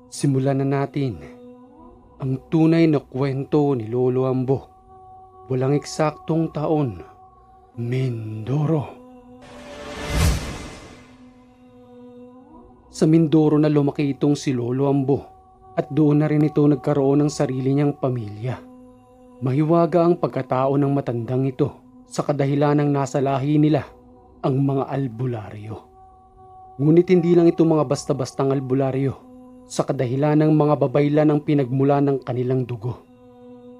Simulan na natin ang tunay na kwento ni Lolo Ambo. Walang eksaktong taon. Mindoro. Sa Mindoro na lumaki itong si Lolo Ambo at doon na rin ito nagkaroon ng sarili niyang pamilya. Mahiwaga ang pagkatao ng matandang ito sa kadahilanang nasa lahi nila ang mga albularyo. Ngunit hindi lang ito mga basta-bastang albularyo sa kadahilan ng mga babaylan ang pinagmula ng kanilang dugo.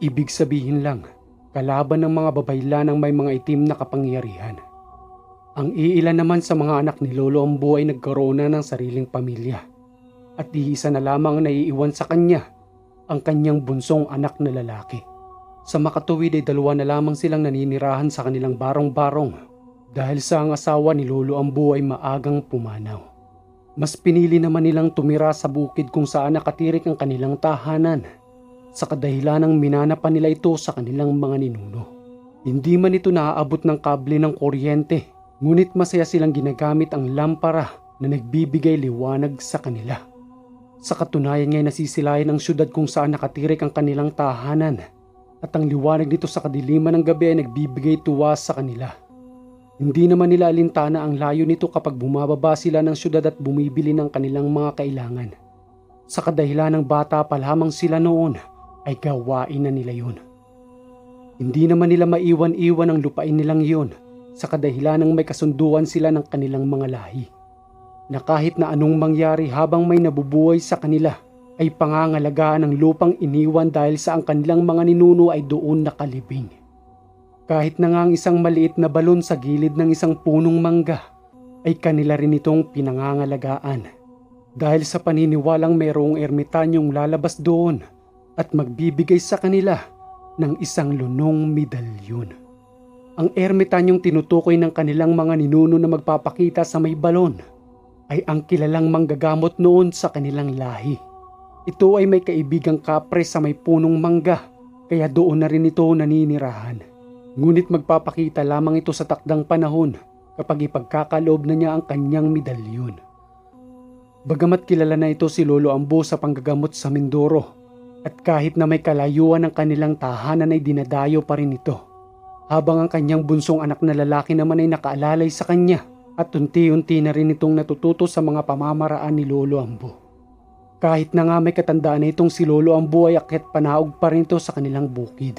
Ibig sabihin lang, kalaban ng mga babaylan ang may mga itim na kapangyarihan. Ang iilan naman sa mga anak ni Lolo Ambo ay nagkaroon na ng sariling pamilya. At iisa na lamang ang naiiwan sa kanya, ang kanyang bunsong anak na lalaki. Sa makatuwid ay 2 na lamang silang naninirahan sa kanilang barong-barong dahil sa ang asawa ni Lolo Ambo ay maagang pumanaw. Mas pinili naman nilang tumira sa bukid kung saan nakatirik ang kanilang tahanan sa kadahilanang minanapan nila ito sa kanilang mga ninuno. Hindi man ito naaabot ng kable ng kuryente, ngunit masaya silang ginagamit ang lampara na nagbibigay liwanag sa kanila. Sa katunayan nga'y nasisilayan ang syudad kung saan nakatirik ang kanilang tahanan at ang liwanag nito sa kadiliman ng gabi ay nagbibigay tuwa sa kanila. Hindi naman nila alintana ang layo nito kapag bumababa sila ng syudad at bumibili ng kanilang mga kailangan. Sa kadahilan ng bata pa lamang sila noon ay gawain na nila yun. Hindi naman nila maiwan-iwan ang lupain nilang yun sa kadahilan ng may kasunduan sila ng kanilang mga lahi. Na kahit na anong mangyari habang may nabubuhay sa kanila ay pangangalagaan ng lupang iniwan dahil sa ang kanilang mga ninuno ay doon nakalibing. Kahit na nga ang isang maliit na balon sa gilid ng isang punong mangga ay kanila rin itong pinangangalagaan. Dahil sa paniniwalang mayroong ermitanyong lalabas doon at magbibigay sa kanila ng isang lunong medalyon. Ang ermitanyong tinutukoy ng kanilang mga ninuno na magpapakita sa may balon ay ang kilalang manggagamot noon sa kanilang lahi. Ito ay may kaibigang kapre sa may punong mangga kaya doon na rin ito naninirahan. Ngunit magpapakita lamang ito sa takdang panahon kapag ipagkakaloob na niya ang kanyang medalyon. Bagamat kilala na ito si Lolo Ambo sa panggagamot sa Mindoro at kahit na may kalayuan ng kanilang tahanan ay dinadayo pa rin ito. Habang ang kanyang bunsong anak na lalaki naman ay nakaalalay sa kanya at unti-unti na rin itong natututo sa mga pamamaraan ni Lolo Ambo. Kahit na nga may katandaan na itong si Lolo Ambo ay akyat panaog pa rin ito sa kanilang bukid.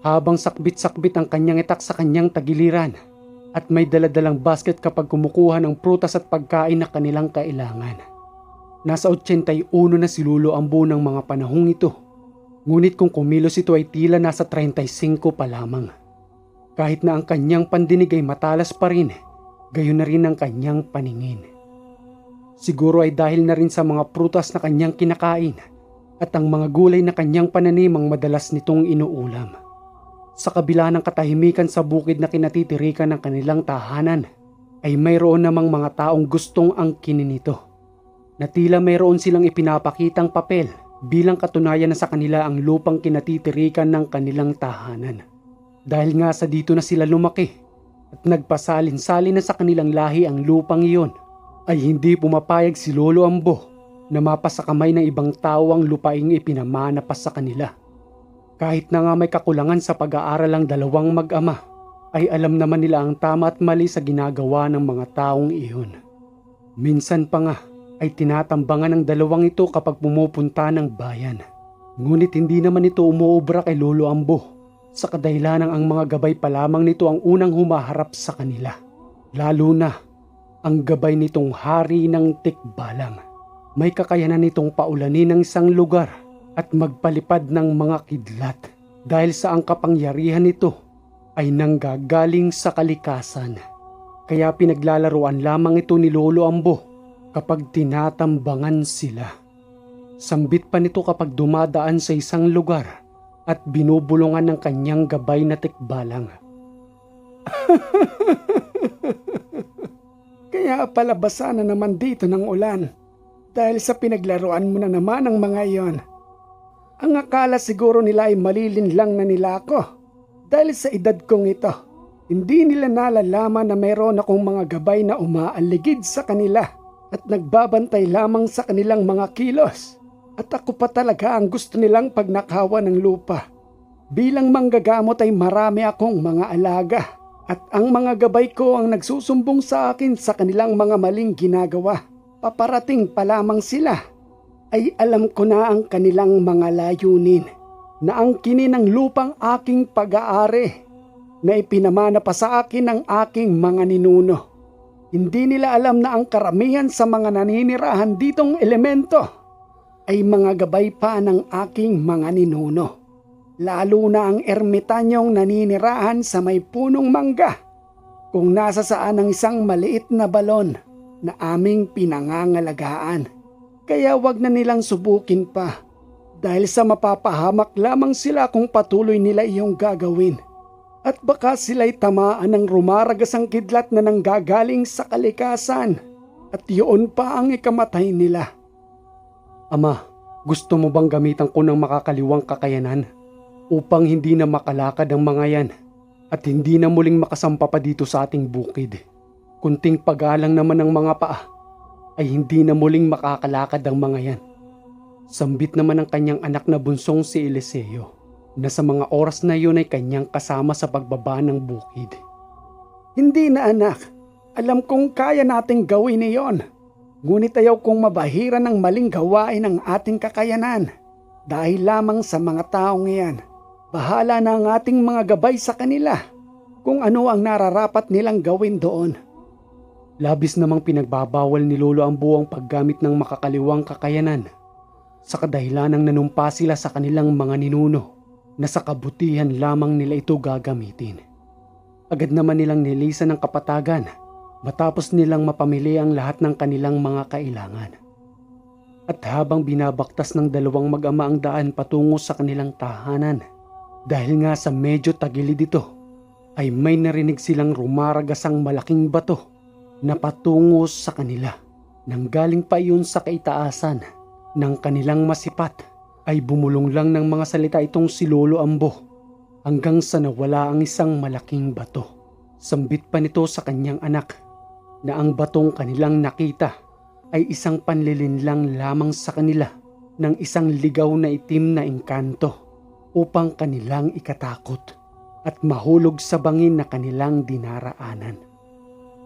Habang sakbit-sakbit ang kanyang itak sa kanyang tagiliran at may daladalang basket kapag kumukuha ng prutas at pagkain na kanilang kailangan. Nasa 81 na si Lolo Ambo ng mga panahong ito. Ngunit kung kumilos ito ay tila nasa 35 pa lamang. Kahit na ang kanyang pandinig ay matalas pa rin, gayon na rin ang kanyang paningin. Siguro ay dahil na rin sa mga prutas na kanyang kinakain at ang mga gulay na kanyang pananimang madalas nitong inuulam. Sa kabila ng katahimikan sa bukid na kinatitirikan ng kanilang tahanan, ay mayroon namang mga taong gustong angkinin nito. Na tila mayroon silang ipinapakitang papel bilang katunayan na sa kanila ang lupang kinatitirikan ng kanilang tahanan. Dahil nga sa dito na sila lumaki at nagpasalin-salin na sa kanilang lahi ang lupang iyon, ay hindi pumapayag si Lolo Ambo na mapasakamay ng ibang tao ang lupaing ipinamana pa sa kanila. Kahit na nga may kakulangan sa pag-aaral ang 2 mag-ama, ay alam naman nila ang tama at mali sa ginagawa ng mga taong iyon. Minsan pa nga ay tinatambangan ng 2 ito kapag pumupunta ng bayan. Ngunit hindi naman ito umuobra kay Lolo Ambo sa kadahilanang ang mga gabay pa lamang nito ang unang humaharap sa kanila. Lalo na ang gabay nitong hari ng Tikbalang. May kakayanan nitong paulanin ng isang lugar at magpalipad ng mga kidlat dahil sa ang kapangyarihan nito ay nanggagaling sa kalikasan. Kaya pinaglalaruan lamang ito ni Lolo Ambo kapag tinatambangan sila. Sambit pa nito kapag dumadaan sa isang lugar at binubulungan ng kanyang gabay na tikbalang. Kaya palabasa na naman dito ng ulan dahil sa pinaglaruan mo na naman ang mga iyon. Ang akala siguro nila ay malilinlang na nila ako dahil sa edad kong ito. Hindi nila nalalaman na mayroon akong mga gabay na umaaligid sa kanila at nagbabantay lamang sa kanilang mga kilos. At ako pa talaga ang gusto nilang pagnakawan ng lupa. Bilang manggagamot ay marami akong mga alaga. At ang mga gabay ko ang nagsusumbong sa akin sa kanilang mga maling ginagawa. Paparating pa lamang sila. Ay alam ko na ang kanilang mga layunin. Na angkinin ang lupang aking pag-aari. Na ipinamana pa sa akin ng aking mga ninuno. Hindi nila alam na ang karamihan sa mga naninirahan ditong elemento ay mga gabay pa ng aking mga ninuno. Lalo na ang ermitanyong naninirahan sa may punong mangga. Kung nasa saan ang isang maliit na balon na aming pinangangalagaan. Kaya wag na nilang subukin pa. Dahil sa mapapahamak lamang sila kung patuloy nila iyong gagawin. At baka sila'y tamaan ng rumaragasang kidlat na nanggagaling sa kalikasan. At yun pa ang ikamatay nila. Ama, gusto mo bang gamitan ko ng makakaliwang kakayanan upang hindi na makalakad ang mga yan at hindi na muling makasampa pa dito sa ating bukid? Kunting pagalang naman ng mga paa ay hindi na muling makakalakad ang mga yan. Sambit naman ang kanyang anak na bunsong si Eliseo na sa mga oras na yun ay kanyang kasama sa pagbaba ng bukid. Hindi na anak, alam kong kaya nating gawin iyon. Ngunit ayaw kong mabahira ng maling gawain ng ating kakayanan. Dahil lamang sa mga taong iyan, bahala na ang ating mga gabay sa kanila kung ano ang nararapat nilang gawin doon. Labis namang pinagbabawal ni Lolo Ambo ang paggamit ng makakaliwang kakayanan sa kadahilanang nanumpa sila sa kanilang mga ninuno na sa kabutihan lamang nila ito gagamitin. Agad naman nilang nilisan ng kapatagan matapos nilang mapamili ang lahat ng kanilang mga kailangan. At habang binabaktas ng dalawang mag-ama ang daan patungo sa kanilang tahanan, dahil nga sa medyo tagilid ito, ay may narinig silang rumaragasang malaking bato na patungo sa kanila. Nanggaling pa iyon sa kaitaasan ng kanilang masipat ay bumulong lang ng mga salita itong si Lolo Ambo hanggang sa nawala ang isang malaking bato. Sambit pa nito sa kanyang anak na ang batong kanilang nakita ay isang panlilinlang lamang sa kanila ng isang ligaw na itim na engkanto upang kanilang ikatakot at mahulog sa bangin na kanilang dinaraanan.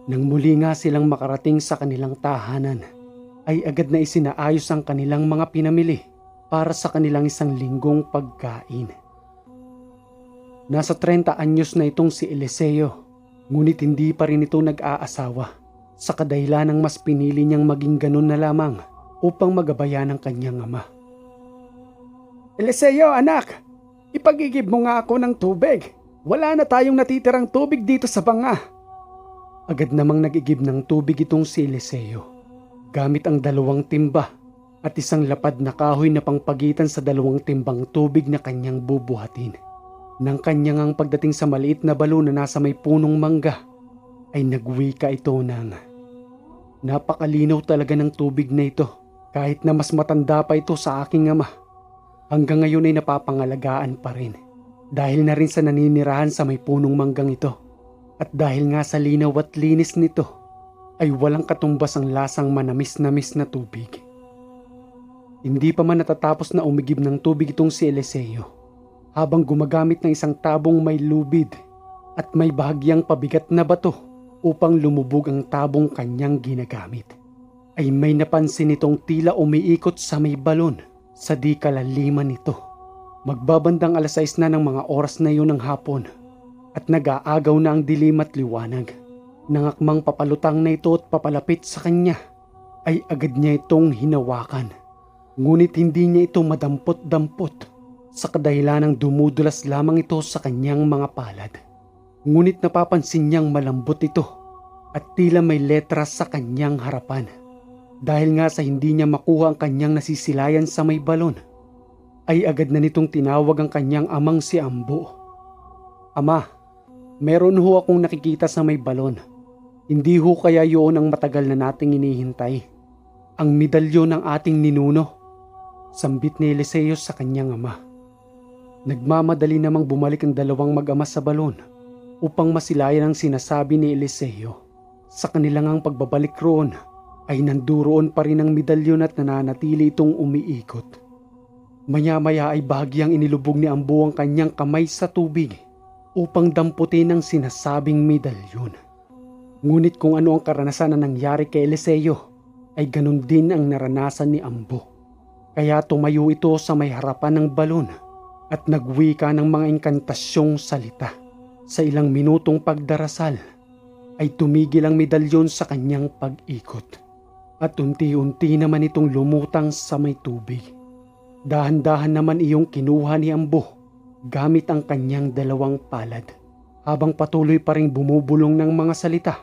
Nang muli nga silang makarating sa kanilang tahanan, ay agad na isinaayos ang kanilang mga pinamili para sa kanilang isang linggong pagkain. Nasa 30 anyos na itong si Eliseo, ngunit hindi pa rin ito nag-aasawa sa kadahilanang mas pinili niyang maging ganun na lamang upang magabayan ang kanyang ama. Eliseo anak, ipagigib mo nga ako ng tubig. Wala na tayong natitirang tubig dito sa banga. Agad namang nag-igib ng tubig itong si Eliseo gamit ang 2 timba at isang lapad na kahoy na pangpagitan sa 2 timbang tubig na kanyang bubuhatin. Nang kanyang ang pagdating sa maliit na balon na nasa may punong mangga, ay nagwika ito ng, "Napakalinaw talaga ng tubig na ito kahit na mas matanda pa ito sa aking ama. Hanggang ngayon ay napapangalagaan pa rin dahil na rin sa naninirahan sa may punong manggang ito. At dahil nga sa linaw at linis nito, ay walang katumbas ang lasang manamis-namis na tubig." Hindi pa man natatapos na umigib ng tubig itong si Eliseo habang gumagamit ng isang tabong may lubid at may bahagyang pabigat na bato upang lumubog ang tabong kanyang ginagamit, ay may napansin itong tila umiikot sa may balon sa di kalaliman nito. Magbabandang 6:00 na ng mga oras na iyon ng hapon at nag-aagaw na ang dilim at liwanag. Nangakmang papalutang na ito at papalapit sa kanya, ay agad niya itong hinawakan. Ngunit hindi niya ito madampot-dampot sa kadahilanang dumudulas lamang ito sa kanyang mga palad. Ngunit napapansin niyang malambot ito at tila may letras sa kanyang harapan. Dahil nga sa hindi niya makuha ang kanyang nasisilayan sa may balon, ay agad na nitong tinawag ang kanyang amang si Ambo. "Ama, meron ho akong nakikita sa may balon. Hindi ho kaya yun ang matagal na nating inihintay? Ang medalyon ng ating ninuno?" Sambit ni Eliseo sa kanyang ama. Nagmamadali namang bumalik ang 2 mag-ama sa balon upang masilayan ang sinasabi ni Eliseo. Sa kanilang ang pagbabalik roon ay nanduroon pa rin ang medalyon at nananatili itong umiikot. Maya-maya ay bahagyang inilubog ni Ambo ang kanyang kamay sa tubig upang damputin ang sinasabing medalyon. Ngunit kung ano ang karanasan na nangyari kay Eliseo ay ganun din ang naranasan ni Ambo. Kaya tumayo ito sa may harapan ng balon at nagwika ng mga inkantasyong salita. Sa ilang minutong pagdarasal ay tumigil ang medalyon sa kanyang pag-ikot at unti-unti naman itong lumutang sa may tubig. Dahan-dahan naman iyong kinuha ni Ambo gamit ang kanyang dalawang palad habang patuloy pa ring bumubulong ng mga salita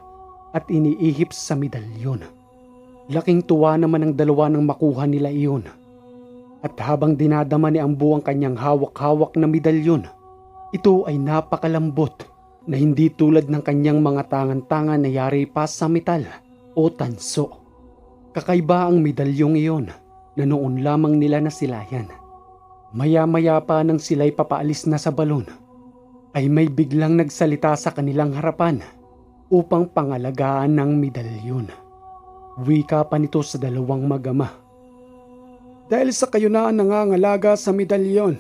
at iniihip sa medalyon. Laking tuwa naman ang dalawa nang makuha nila iyon. At habang dinadama ni Ambo ang kanyang hawak-hawak na medalyon, ito ay napakalambot na hindi tulad ng kanyang mga tangan-tangan na yari pa sa metal o tanso. Kakaiba ang medalyong iyon na noon lamang nila nasilayan. Maya-maya pa nang sila'y papaalis na sa balon, ay may biglang nagsalita sa kanilang harapan upang pangalagaan ng medalyon. Wika pa nito sa dalawang mag-ama. Dahil sa kayo na nangangalaga sa medalyon,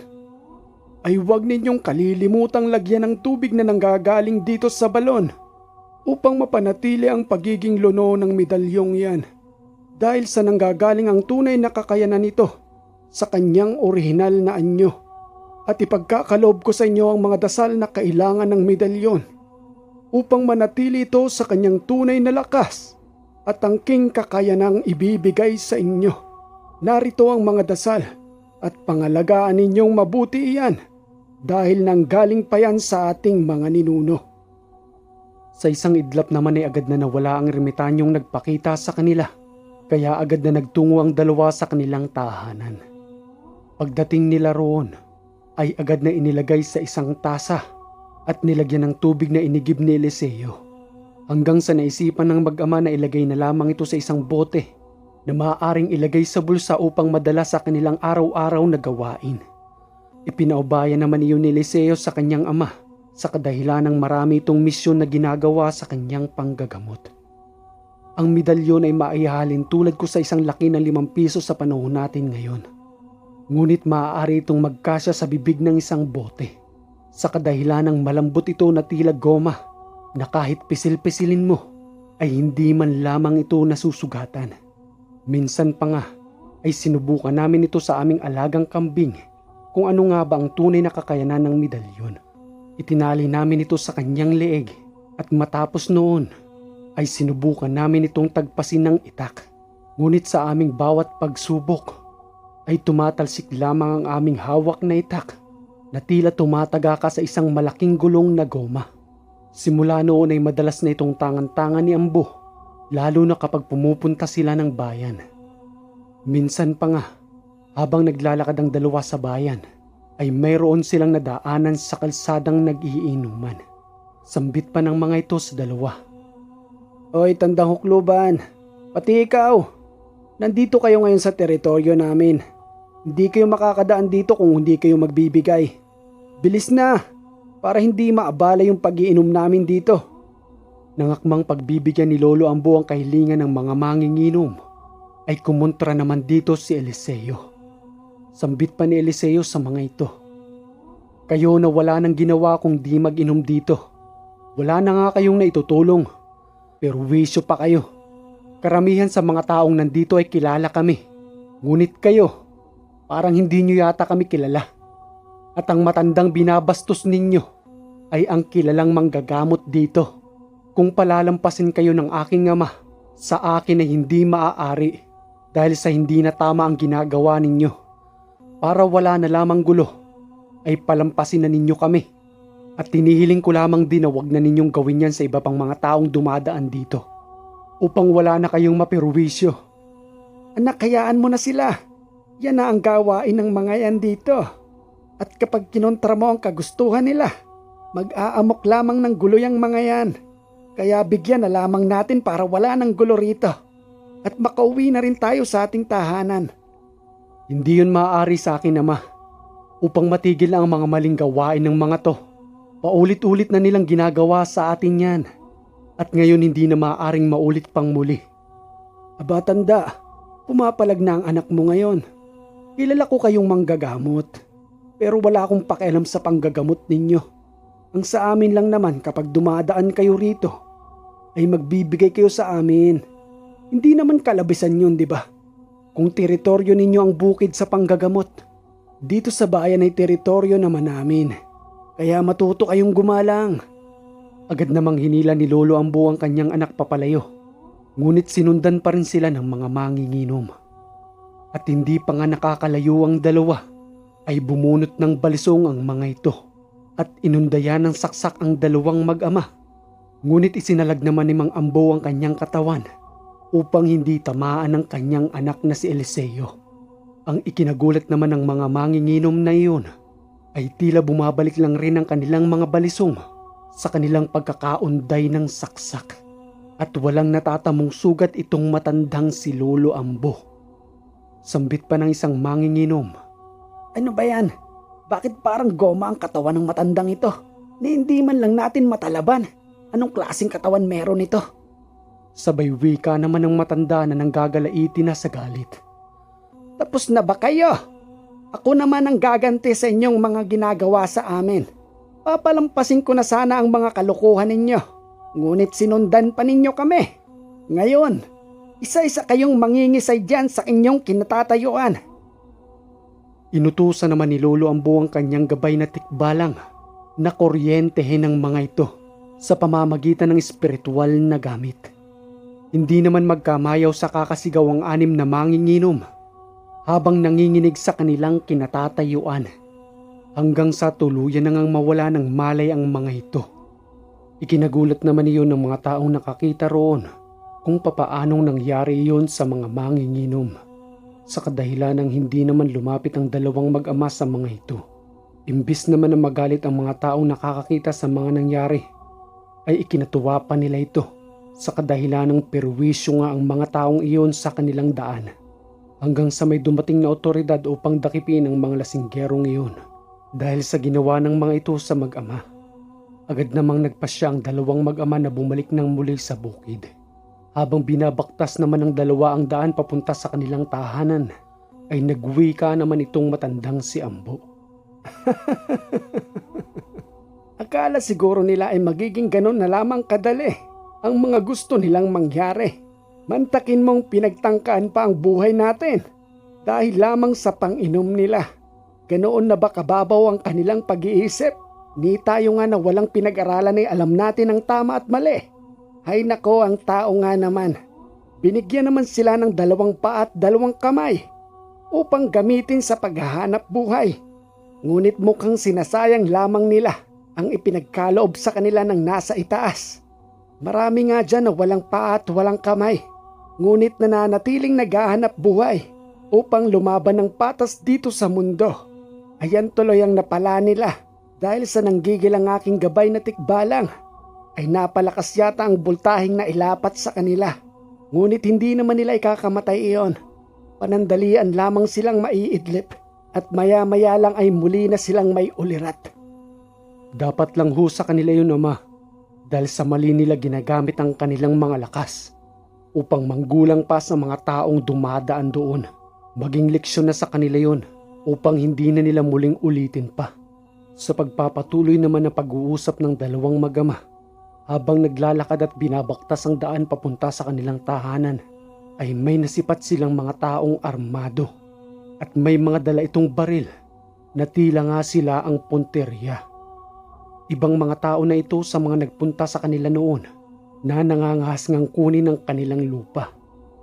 ay huwag ninyong kalilimutang lagyan ng tubig na nanggagaling dito sa balon upang mapanatili ang pagiging luno ng medalyong yan. Dahil sa nanggagaling ang tunay na kakayanan nito sa kanyang orihinal na anyo. At ipagkakaloob ko sa inyo ang mga dasal na kailangan ng medalyon upang manatili ito sa kanyang tunay na lakas at tangking kakayanang ibibigay sa inyo. Narito ang mga dasal at pangalagaan ninyong mabuti iyan dahil nanggaling pa yan sa ating mga ninuno. Sa isang idlap naman ay agad na nawala ang ermitanyong nagpakita sa kanila, kaya agad na nagtungo ang dalawa sa kanilang tahanan. Pagdating nila roon ay agad na inilagay sa isang tasa at nilagyan ng tubig na inigib ni Eliseo, hanggang sa naisipan ng mag-ama na ilagay na lamang ito sa isang bote na maaaring ilagay sa bulsa upang madala sa kanilang araw-araw na gawain. Ipinaubaya naman iyon ni Eliseo sa kanyang ama sa kadahilan ng marami itong misyon na ginagawa sa kanyang panggagamot. Ang medalyon ay maihalin tulad ko sa isang laki ng 5 piso sa panahon natin ngayon. Ngunit maaari itong magkasya sa bibig ng isang bote sa kadahilan ng malambot ito na tila goma na kahit pisil-pisilin mo ay hindi man lamang ito nasusugatan. Minsan pa nga ay sinubukan namin ito sa aming alagang kambing kung ano nga ba ang tunay na kakayanan ng medalyon. Itinali namin ito sa kanyang leeg at matapos noon ay sinubukan namin itong tagpasin ng itak. Ngunit sa aming bawat pagsubok ay tumatalsik lamang ang aming hawak na itak na tila tumataga ka sa isang malaking gulong na goma. Simula noon ay madalas na itong tangan-tangan ni Ambo, lalo na kapag pumupunta sila ng bayan. Minsan pa nga, habang naglalakad ang dalawa sa bayan, ay mayroon silang nadaanan sa kalsadang nag-iinuman. Sambit pa ng mga ito sa dalawa. Oy, tandang hukluban, pati ikaw, nandito kayo ngayon sa teritoryo namin. Hindi kayo makakadaan dito kung hindi kayo magbibigay. Bilis na, para hindi maabala yung pag-iinom namin dito. Nangakmang pagbibigyan ni Lolo Ambo ang kahilingan ng mga manginginom, ay kumontra naman dito si Eliseo. Sambit pa ni Eliseo sa mga ito. Kayo na wala nang ginawa kung di mag-inom dito. Wala na nga kayong naitutulong, pero wisyo pa kayo. Karamihan sa mga taong nandito ay kilala kami. Ngunit kayo, parang hindi nyo yata kami kilala. At ang matandang binabastos ninyo ay ang kilalang manggagamot dito. Kung palalampasin kayo ng aking ama, sa akin ay hindi maaari dahil sa hindi na tama ang ginagawa ninyo. Para wala na lamang gulo, ay palampasin na ninyo kami. At tinihiling ko lamang din na wag na ninyong gawin yan sa iba pang mga taong dumadaan dito, upang wala na kayong maperwisyo. Anak, hayaan mo na sila. Yan na ang gawain ng mga yan dito. At kapag kinontra mo ang kagustuhan nila, mag-aamok lamang ng gulo yung mga yan. Kaya bigyan na lamang natin para wala ng gulo rito. At makauwi na rin tayo sa ating tahanan. Hindi yun maaari sa akin, Ama. Upang matigil ang mga maling gawain ng mga to, paulit-ulit na nilang ginagawa sa atin yan. At ngayon hindi na maaaring maulit pang muli. Aba tanda, pumapalag na ang anak mo ngayon. Kilala ko kayong manggagamot, pero wala akong pakialam sa panggagamot ninyo. Ang sa amin lang naman kapag dumadaan kayo rito, ay magbibigay kayo sa amin. Hindi naman kalabisan yun, di ba? Kung teritoryo ninyo ang bukid sa panggagamot, dito sa bayan ay teritoryo naman namin. Kaya matuto kayong gumalang. Agad namang hinila ni Lolo Ambo ang kanyang anak papalayo. Ngunit sinundan pa rin sila ng mga manginginom. At hindi pa nga nakakalayo ang dalawa, ay bumunot ng balisong ang mga ito. At inundayan ng saksak ang dalawang mag-ama. Ngunit isinalag naman ni Mang Ambo ang kanyang katawan upang hindi tamaan ng kanyang anak na si Eliseo. Ang ikinagulat naman ng mga manginginom na iyon ay tila bumabalik lang rin ang kanilang mga balisong sa kanilang pagkakaunday ng saksak. At walang natatamong sugat itong matandang si Lolo Ambo. Sambit pa ng isang manginginom. Ano ba yan? Bakit parang goma ang katawan ng matandang ito? Ni hindi man lang natin matalaban. Anong klaseng katawan meron ito? Sabay wika naman ng matanda na nanggagalaiti na sa galit. Tapos na ba kayo? Ako naman ang gaganti sa inyong mga ginagawa sa amin. Papalampasin ko na sana ang mga kalokohan ninyo. Ngunit sinundan pa ninyo kami. Ngayon, isa-isa kayong mangingisay dyan sa inyong kinatatayuan. Inutusan naman ni Lolo Ambo ang kanyang gabay na tikbalang na kuryentehin ng mga ito sa pamamagitan ng espiritual na gamit. Hindi naman magkamayaw sa kakasigaw ang 6 na manginginom habang nanginginig sa kanilang kinatatayuan hanggang sa tuluyan nang mawala ng malay ang mga ito. Ikinagulat naman iyon ng mga taong nakakita roon kung papaanong nangyari iyon sa mga manginginom sa kadahilan ng hindi naman lumapit ang dalawang mag-ama sa mga ito. Imbis naman na magalit ang mga taong nakakakita sa mga nangyari, ay ikinatuwa pa nila ito sa kadahilan ng perwisyo nga ang mga taong iyon sa kanilang daan hanggang sa may dumating na otoridad upang dakipin ang mga lasinggerong iyon. Dahil sa ginawa ng mga ito sa mag-ama, agad namang nagpasya ang dalawang mag-ama na bumalik ng muli sa bukid. Habang binabaktas naman ng dalawa ang daan papunta sa kanilang tahanan, ay nagwika naman itong matandang si Ambo. Akala siguro nila ay magiging ganon na lamang kadali ang mga gusto nilang mangyari. Mantakin mong pinagtangkaan pa ang buhay natin dahil lamang sa pang-inom nila. Ganoon na ba kababaw ang kanilang pag-iisip? Ni tayo nga na walang pinag-aralan ay alam natin ang tama at mali. Hay nako, ang tao nga naman. Binigyan naman sila ng 2 paa at 2 kamay upang gamitin sa paghahanap buhay. Ngunit mukhang sinasayang lamang nila ang ipinagkaloob sa kanila ng nasa itaas. Marami nga dyan na walang paa at walang kamay, ngunit nananatiling naghahanap buhay upang lumaban ng patas dito sa mundo. Ayan tuloy ang napala nila dahil sa nanggigil ang aking gabay na tikbalang ay napalakas yata ang bultahing na ilapat sa kanila. Ngunit hindi naman nila ikakamatay iyon. Panandalian lamang silang maiidlip at maya-maya lang ay muli na silang may ulirat. Dapat lang ho sa kanila yun, Ama, dahil sa mali nila ginagamit ang kanilang mga lakas upang manggulang pa sa mga taong dumadaan doon. Maging leksyon na sa kanila yun upang hindi na nila muling ulitin pa. Sa pagpapatuloy naman ng pag-uusap ng dalawang mag-ama, habang naglalakad at binabaktas ang daan papunta sa kanilang tahanan, ay may nasipat silang mga taong armado at may mga dala itong baril na tila nga sila ang punteriya. Ibang mga tao na ito sa mga nagpunta sa kanila noon na nangangahas ngang kunin ang kanilang lupa.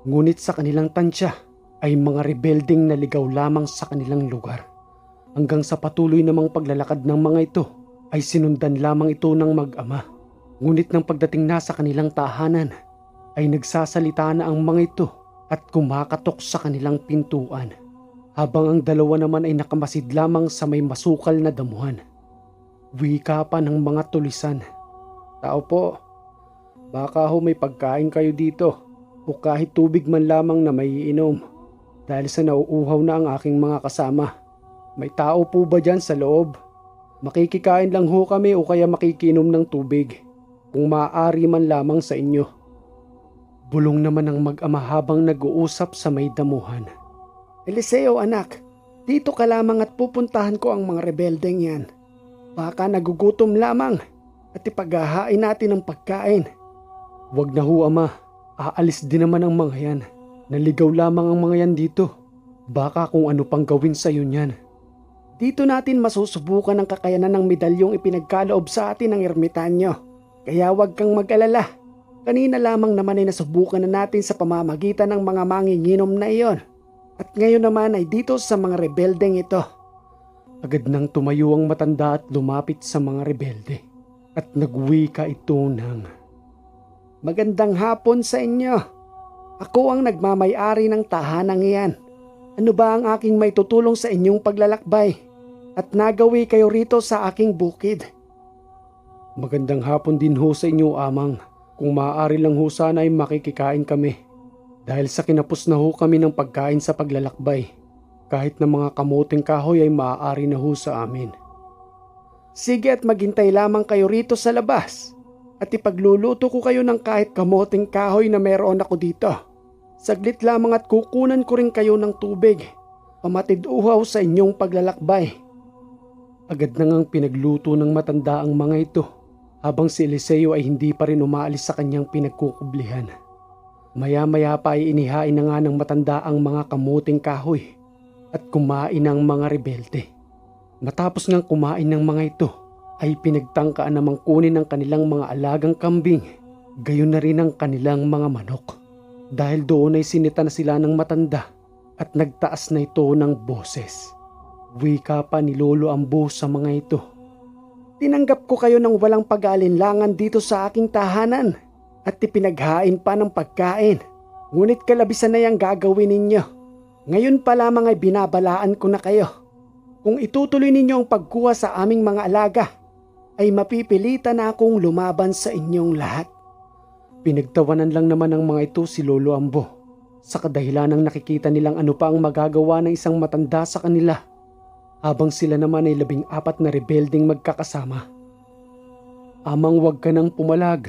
Ngunit sa kanilang tansya ay mga rebelding naligaw lamang sa kanilang lugar. Hanggang sa patuloy namang paglalakad ng mga ito ay sinundan lamang ito ng mag-ama. Ngunit nang pagdating na sa kanilang tahanan ay nagsasalita na ang mga ito at kumakatok sa kanilang pintuan, habang ang dalawa naman ay nakamasid lamang sa may masukal na damuhan. Wika pa ng mga tulisan. Tao po, baka ho may pagkain kayo dito o kahit tubig man lamang na may iinom dahil sa nauuhaw na ang aking mga kasama. May tao po ba dyan sa loob? Makikikain lang ho kami o kaya makikinom ng tubig kung maaari man lamang sa inyo. Bulong naman ng mag-ama habang nag-uusap sa may damuhan. Eliseo anak, dito ka lamang at pupuntahan ko ang mga rebeldeng yan. Baka nagugutom lamang at ipaghahain natin ng pagkain. Wag na ho ama, aalis din naman ang mga yan. Naligaw lamang ang mga yan dito. Baka kung ano pang gawin sa iyo niyan. Dito natin masusubukan ang kakayanan ng medalyong ipinagkaloob sa atin ng ermitanyo. Kaya wag kang mag-alala. Kanina lamang naman ay nasubukan na natin sa pamamagitan ng mga manginginom na iyon. At ngayon naman ay dito sa mga rebeldeng ito. Agad nang tumayo ang matanda at lumapit sa mga rebelde. At nagwika ito ng, Magandang hapon sa inyo. Ako ang nagmamay-ari ng tahanang iyan. Ano ba ang aking may tutulong sa inyong paglalakbay? At nagawi kayo rito sa aking bukid. Magandang hapon din ho sa inyo amang. Kung maaari lang ho sana ay makikikain kami. Dahil sa kinapos na ho kami ng pagkain sa paglalakbay. Kahit na mga kamuting kahoy ay maaari na ho sa amin. Sige at maghintay lamang kayo rito sa labas. At ipagluluto ko kayo ng kahit kamuting kahoy na meron ako dito. Saglit lamang at kukunan ko rin kayo ng tubig. Pamatid uhaw sa inyong paglalakbay. Agad na ngang pinagluto ng matanda ang mga ito. Habang si Eliseo ay hindi pa rin umaalis sa kanyang pinagkukublihan. Maya-maya pa ay inihain na nga ng matanda ang mga kamuting kahoy at kumain ang mga rebelde. Matapos ngang kumain ng mga ito, ay pinagtangkaan namang kunin ang kanilang mga alagang kambing, gayon na rin ang kanilang mga manok. Dahil doon ay sinita na sila ng matanda at nagtaas na ito ng boses. Wika pa ni Lolo Ambo sa mga ito. Tinanggap ko kayo ng walang pag-aalinlangan dito sa aking tahanan. At ipinaghain pa ng pagkain. Ngunit kalabisan na yung gagawin ninyo. Ngayon pa lamang ay binabalaan ko na kayo. Kung itutuloy ninyo ang pagkuha sa aming mga alaga, ay mapipilitan na akong lumaban sa inyong lahat. Pinagtawanan lang naman ng mga ito si Lolo Ambo. Sa kadahilan ng nakikita nilang ano pa ang magagawa ng isang matanda sa kanila. Habang sila naman ay 14 na rebelding magkakasama. Amang wag ka nang pumalag.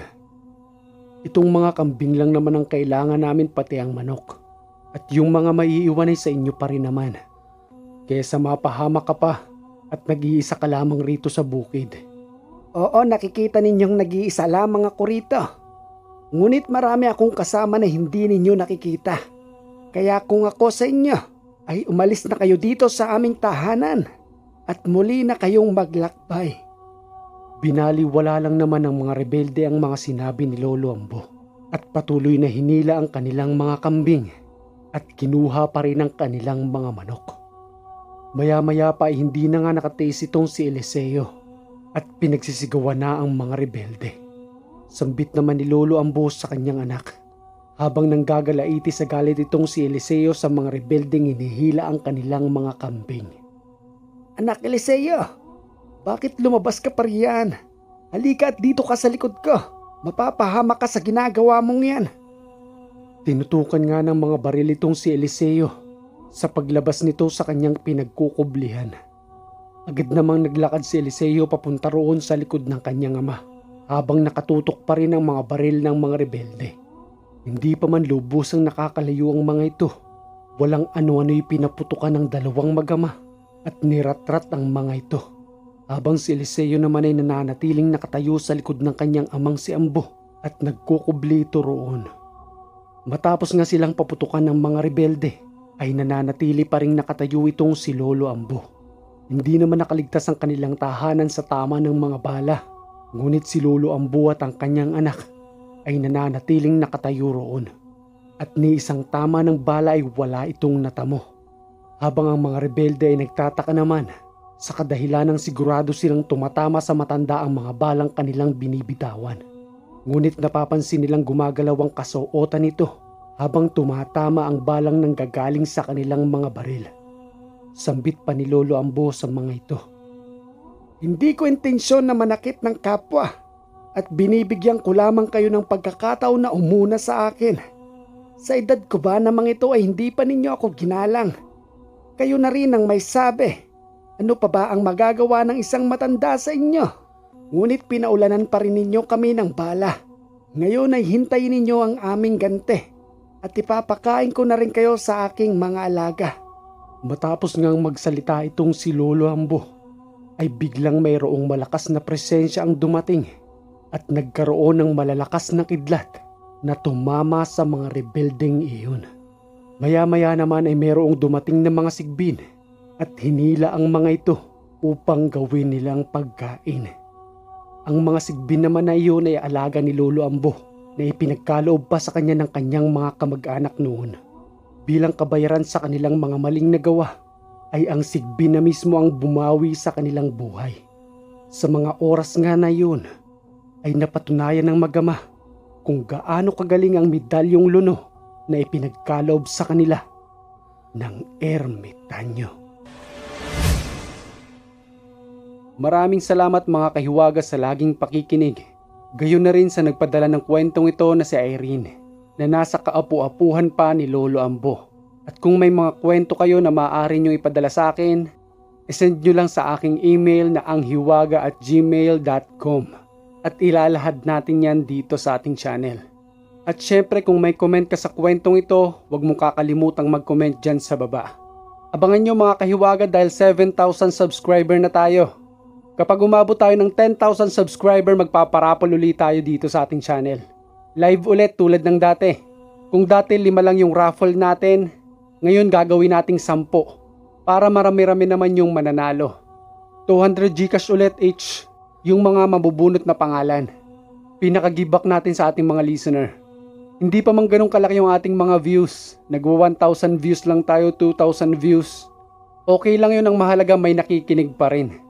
Itong mga kambing lang naman ang kailangan namin pati ang manok. At yung mga maiiwan ay sa inyo pa rin naman. Kesa mapahamak ka pa at nag-iisa ka lamang rito sa bukid. Oo, nakikita ninyong nag-iisa lamang ako rito. Ngunit marami akong kasama na hindi ninyo nakikita. Kaya kung ako sa inyo, ay umalis na kayo dito sa aming tahanan at muli na kayong maglakbay. Binaliwala lang naman ng mga rebelde ang mga sinabi ni Lolo Ambo at patuloy na hinila ang kanilang mga kambing at kinuha pa rin ang kanilang mga manok. Maya-maya pa ay hindi na nga nakatiis itong si Eliseo at pinagsisigawan na ang mga rebelde. Sambit naman ni Lolo Ambo sa kanyang anak habang nanggagalaiti sa galit itong si Eliseo sa mga rebeldeng hinihila ang kanilang mga kambing. Anak Eliseo! Bakit lumabas ka pa riyan? Halika at dito ka sa likod ko. Mapapahamak ka sa ginagawa mong yan. Tinutukan nga ng mga baril itong si Eliseo sa paglabas nito sa kanyang pinagkukublihan. Agad namang naglakad si Eliseo papunta roon sa likod ng kanyang ama habang nakatutok pa rin ang mga baril ng mga rebelde. Hindi pa man lubusang nakakalayo ang mga ito. Walang ano-ano'y pinaputukan ng dalawang mag-ama at niratrat ang mga ito. Habang si Eliseo naman ay nananatiling nakatayo sa likod ng kanyang amang si Ambo at nagkukubli ito roon. Matapos nga silang paputukan ng mga rebelde, ay nananatili pa ring nakatayo itong si Lolo Ambo. Hindi naman nakaligtas ang kanilang tahanan sa tama ng mga bala, ngunit si Lolo Ambo at ang kanyang anak ay nananatiling nakatayo roon. At ni isang tama ng bala ay wala itong natamo. Habang ang mga rebelde ay nagtataka naman, sa kadahilan ng sigurado silang tumatama sa matanda ang mga balang kanilang binibitawan. Ngunit napapansin nilang gumagalaw ang kasuotan nito habang tumatama ang balang nang gagaling sa kanilang mga baril. Sambit pa ni Lolo Ambo sa mga ito. Hindi ko intensyon na manakit ng kapwa at binibigyan ko lamang kayo ng pagkakataon na umuna sa akin. Sa edad ko ba namang ito ay hindi pa ninyo ako ginalang? Kayo na rin ang may sabi. Ano pa ba ang magagawa ng isang matanda sa inyo? Ngunit pinaulanan pa rin ninyo kami ng bala. Ngayon ay hintayin ninyo ang aming gante at ipapakain ko na rin kayo sa aking mga alaga. Matapos ngang magsalita itong si Lolo Ambo, ay biglang mayroong malakas na presensya ang dumating at nagkaroon ng malalakas na kidlat na tumama sa mga rebeldeng iyon. Maya-maya naman ay mayroong dumating na mga sigbin at hinila ang mga ito upang gawin nilang pagkain. Ang mga sigbin naman na iyon ay alaga ni Lolo Ambo na ipinagkaloob pa sa kanya ng kanyang mga kamag-anak noon. Bilang kabayaran sa kanilang mga maling nagawa, ay ang sigbin na mismo ang bumawi sa kanilang buhay. Sa mga oras nga na yun, ay napatunayan ng magama kung gaano kagaling ang medalyong luno na ipinagkaloob sa kanila ng ermitanyo. Maraming salamat mga kahiwaga sa laging pakikinig. Gayon na rin sa nagpadala ng kwentong ito na si Irene, na nasa kaapu-apuhan pa ni Lolo Ambo. At kung may mga kwento kayo na maaari nyo ipadala sa akin, isend nyo lang sa aking email na anghiwaga@gmail.com at ilalahad natin yan dito sa ating channel. At syempre kung may comment ka sa kwentong ito, huwag mong kakalimutang mag-comment dyan sa baba. Abangan nyo mga kahiwaga dahil 7,000 subscriber na tayo. Kapag umabot tayo ng 10,000 subscriber, magpaparapol ulit tayo dito sa ating channel. Live ulit tulad ng dati. Kung dati 5 lang yung raffle natin, ngayon gagawin nating 10 para marami-rami naman yung mananalo. 200 Gcash ulit each yung mga mabubunot na pangalan. Pinaka-give-back natin sa ating mga listener. Hindi pa man ganun kalaki yung ating mga views. Nagwa 1,000 views lang tayo, 2,000 views. Okay lang yun, ang mahalaga may nakikinig pa rin.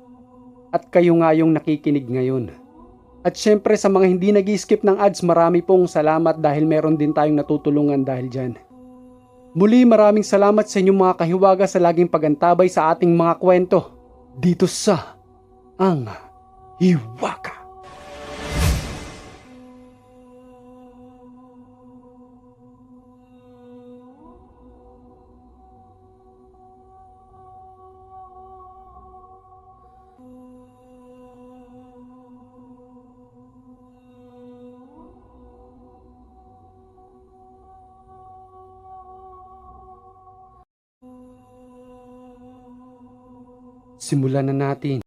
At kayo nga yung nakikinig ngayon. At syempre sa mga hindi nag-skip ng ads, marami pong salamat dahil meron din tayong natutulungan dahil dyan. Muli maraming salamat sa inyong mga kahiwaga sa laging pagantabay sa ating mga kwento dito sa Ang Hiwaga. Simulan na natin.